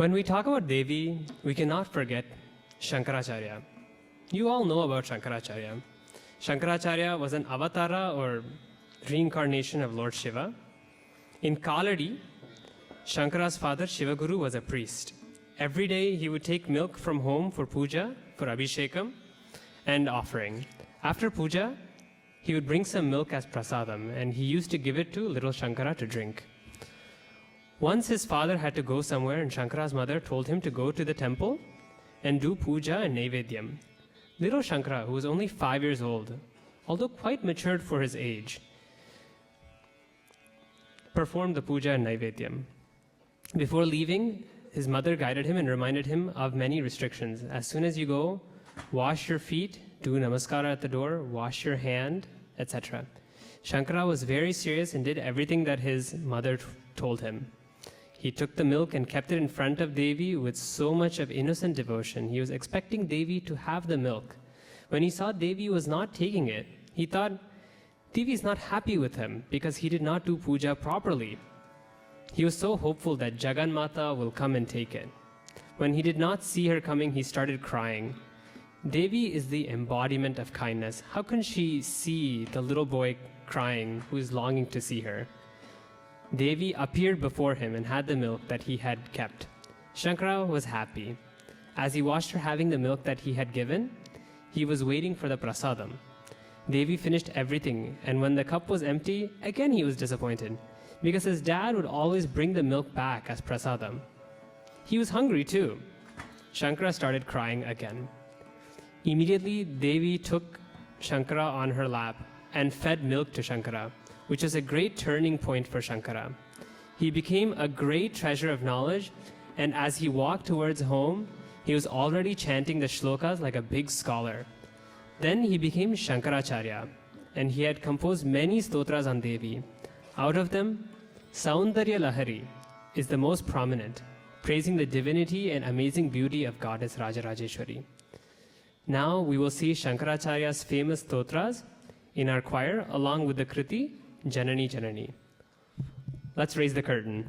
When we talk about Devi, we cannot forget Shankaracharya. You all know about Shankaracharya. Shankaracharya was an avatara or reincarnation of Lord Shiva. In Kaladi, Shankara's father Shivaguru was a priest. Every day he would take milk from home for puja, for abhishekam and offering. After puja, he would bring some milk as prasadam and he used to give it to little Shankara to drink. Once his father had to go somewhere and Shankara's mother told him to go to the temple and do puja and naivedyam. Little Shankara, who was only 5 years old, although quite matured for his age, performed the puja and naivedyam. Before leaving, his mother guided him and reminded him of many restrictions. As soon as you go, wash your feet, do namaskara at the door, wash your hand, etc. Shankara was very serious and did everything that his mother told him. He took the milk and kept it in front of Devi with so much of innocent devotion. He was expecting Devi to have the milk. When he saw Devi was not taking it, he thought, Devi is not happy with him because he did not do puja properly. He was so hopeful that Jagan Mata will come and take it. When he did not see her coming, he started crying. Devi is the embodiment of kindness. How can she see the little boy crying who is longing to see her? Devi appeared before him and had the milk that he had kept. Shankara was happy. As he watched her having the milk that he had given, he was waiting for the prasadam. Devi finished everything, and when the cup was empty, again he was disappointed, because his dad would always bring the milk back as prasadam. He was hungry too. Shankara started crying again. Immediately, Devi took Shankara on her lap and fed milk to Shankara, which is a great turning point for Shankara. He became a great treasure of knowledge, and as he walked towards home, he was already chanting the shlokas like a big scholar. Then he became Shankaracharya, and he had composed many stotras on Devi. Out of them, Saundarya Lahari is the most prominent, praising the divinity and amazing beauty of Goddess Rajarajeshwari. Now we will see Shankaracharya's famous stotras in our choir along with the Kriti Janani Janani. Let's raise the curtain.